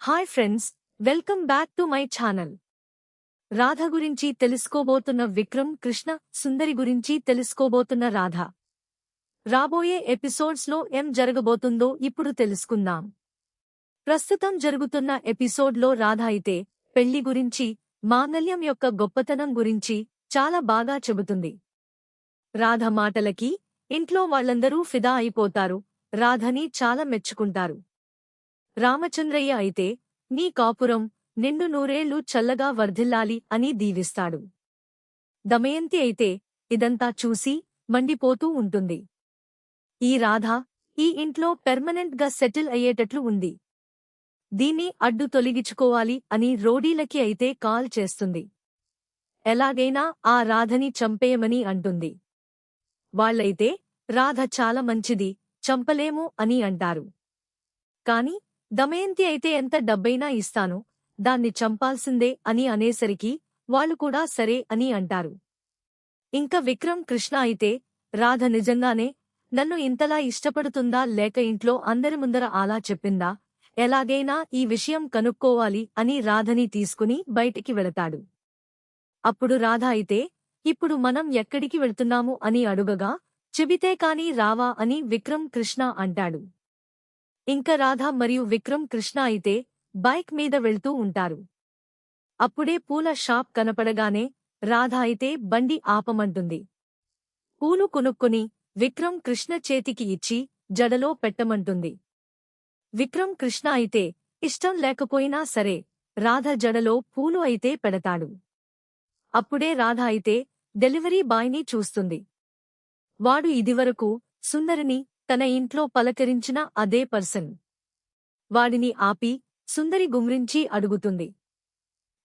Hi friends, welcome back to my channel. Radha గురించి తెలుసుకోబోతున్న విక్రమ్ కృష్ణ, సుందరి గురించి తెలుసుకోబోతున్న రాధ. రాబోయే ఎపిసోడ్స్లో ఏం జరగబోతుందో ఇప్పుడు తెలుసుకుందాం. ప్రస్తుతం జరుగుతున్న ఎపిసోడ్లో రాధ అయితే పెళ్లి గురించి, మాంగళ్యం యొక్క గొప్పతనం గురించి చాలా బాగా చెబుతుంది. రాధ మాటలకి ఇంట్లో వాళ్ళందరూ ఫిదా అయిపోతారు. రాధని చాలా మెచ్చుకుంటారు. రామచంద్రయ్య అయితే నీ కాపురం నిండు నూరేళ్లు చల్లగా వర్ధిల్లాలి అని దీవిస్తాడు. దమయంతి అయితే ఇదంతా చూసి మండిపోతూ ఉంటుంది. ఈ రాధ ఈ ఇంట్లో పెర్మనెంట్ గా సెటిల్ అయ్యేటట్లు ఉంది. దీన్ని అడ్డు తొలగించుకోవాలి అని రోడీలకి అయితే కాల్ చేస్తుంది. ఎలాగైనా ఆ రాధని చంపేయమని అంటుంది. వాళ్ళైతే రాధ చాలా మంచిది, చంపలేము అని అంటారు. కాని దమయంతి అయితే ఎంత డబ్బైనా ఇస్తాను, దాన్ని చంపాల్సిందే అని అనేసరికి వాళ్ళు కూడా సరే అని అంటారు. ఇంకా విక్రమ్ కృష్ణ అయితే రాధ నిజంగానే నన్ను ఇంతలా ఇష్టపడుతుందా లేక ఇంట్లో అందరి ముందర అలా చెప్పిందా, ఎలాగైనా ఈ విషయం కనుక్కోవాలి అని రాధని తీసుకుని బయటికి వెళతాడు. అప్పుడు రాధ అయితే ఇప్పుడు మనం ఎక్కడికి వెళ్తున్నాము అని అడుగగా చెబితే కాని రావా అని విక్రమ్ కృష్ణ అంటాడు. ఇంకా రాధ మరియు విక్రమ్ కృష్ణ అయితే బైక్ మీద వెళ్తూ ఉంటారు. అప్పుడే పూల షాప్ కనపడగానే రాధ అయితే బండి ఆపమంటుంది. పూలు కొనుక్కొని విక్రమ్ కృష్ణ చేతికి ఇచ్చి జడలో పెట్టమంటుంది. విక్రమ్ కృష్ణ అయితే ఇష్టం లేకపోయినా సరే రాధ జడలో పూలు అయితే పెడతాడు. అప్పుడే రాధ అయితే డెలివరీ బాయ్ని చూస్తుంది. వాడు ఇదివరకు సుందరిని తన ఇంట్లో పలకరించిన అదే పర్సన్. వాడిని ఆపి సుందరి గుమ్రించి అడుగుతుంది.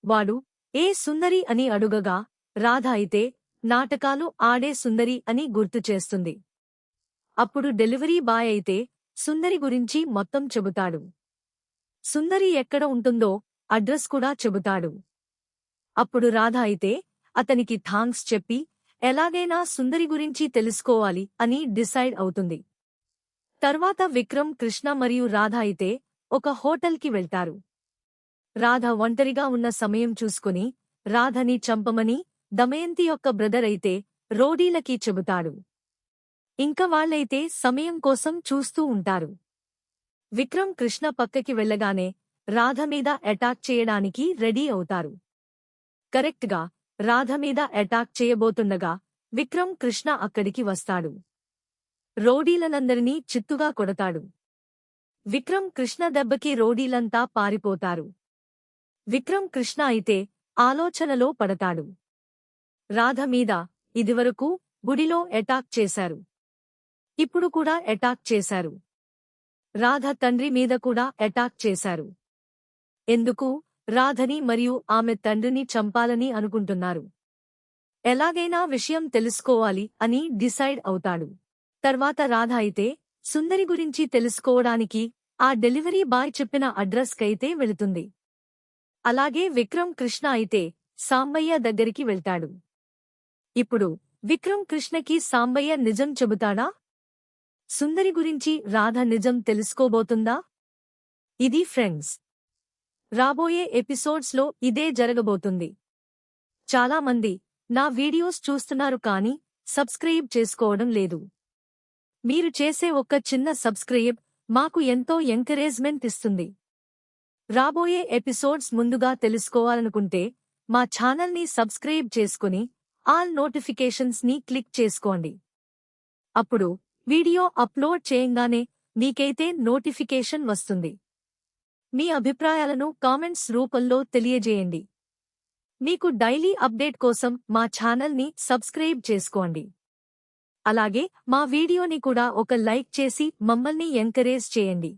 వాడు ఏ సుందరి అని అడుగగా రాధ అయితే నాటకాలు ఆడే సుందరి అని గుర్తు చేస్తుంది. అప్పుడు డెలివరీ బాయ్ అయితే సుందరి గురించి మొత్తం చెబుతాడు. సుందరి ఎక్కడ ఉంటుందో అడ్రస్ కూడా చెబుతాడు. అప్పుడు రాధ అయితే అతనికి థాంక్స్ చెప్పి ఎలాగైనా సుందరి గురించి తెలుసుకోవాలి అని డిసైడ్ అవుతుంది. తర్వాత విక్రమ్ కృష్ణ మరియు రాధ అయితే ఒక హోటల్కి వెళ్తారు. రాధ ఒంటరిగా ఉన్న సమయం చూసుకుని రాధని చంపమని దమయంతి యొక్క బ్రదర్ అయితే రోడీలకి చెబుతాడు. ఇంక వాళ్ళైతే సమయం కోసం చూస్తూ ఉంటారు. విక్రమ్ కృష్ణ పక్కకి వెళ్లగానే రాధ మీద అటాక్ చేయడానికి రెడీ అవుతారు. కరెక్ట్గా రాధ మీద అటాక్ చేయబోతుండగా విక్రమ్ కృష్ణ అక్కడికి వస్తాడు. రోడీలనందరినీ చిత్తుగా కొడతాడు. విక్రమ్ కృష్ణ దెబ్బకి రోడీలంతా పారిపోతారు. విక్రమ్ కృష్ణ అయితే ఆలోచనలో పడతాడు. రాధ మీద ఇదివరకు గుడిలో అటాక్ చేశారు. ఇప్పుడు కూడా అటాక్ చేశారు. రాధ తండ్రి మీద కూడా అటాక్ చేశారు. ఎందుకు రాధని మరియు ఆమె తండ్రిని చంపాలని అనుకుంటున్నారు. ఎలాగైనా విషయం తెలుసుకోవాలి అని డిసైడ్ అవుతాడు. తర్వాత రాధ అయితే సుందరి గురించి తెలుసుకోవడానికి ఆ డెలివరీ బాయ్ చెప్పిన అడ్రస్ కైతే వెళుతుంది. అలాగే విక్రమ్ కృష్ణ అయితే సాంబయ్య దగ్గరికి వెళ్తాడు. ఇప్పుడు విక్రమ్ కృష్ణకి సాంబయ్య నిజం చెబుతాడా? సుందరి గురించి రాధ నిజం తెలుసుకోబోతుందా? ఇది ఫ్రెండ్స్, రాబోయే ఎపిసోడ్స్లో ఇదే జరగబోతుంది. చాలా మంది నా వీడియోస్ చూస్తున్నారు కానీ సబ్స్క్రైబ్ చేసుకోవడం లేదు. మీరు చేసే ఒక్క చిన్న సబ్స్క్రైబ్ మాకు ఎంతో ఎంకరేజ్మెంట్ ఇస్తుంది. రాబోయే ఎపిసోడ్స్ ముందుగా తెలుసుకోవాలనుకుంటే మా ఛానల్ని సబ్స్క్రైబ్ చేసుకుని ఆల్ నోటిఫికేషన్స్ ని క్లిక్ చేసుకోండి. అప్పుడు వీడియో అప్లోడ్ చేయంగానే మీకైతే నోటిఫికేషన్ వస్తుంది. మీ అభిప్రాయాలను కామెంట్స్ రూపంలో తెలియజేయండి. మీకు డైలీ అప్డేట్ కోసం మా ఛానల్ని సబ్స్క్రైబ్ చేసుకోండి. అలాగే మా వీడియోని కూడా ఒక లైక్ చేసి మమ్మల్ని ఎంకరేజ్ చేయండి.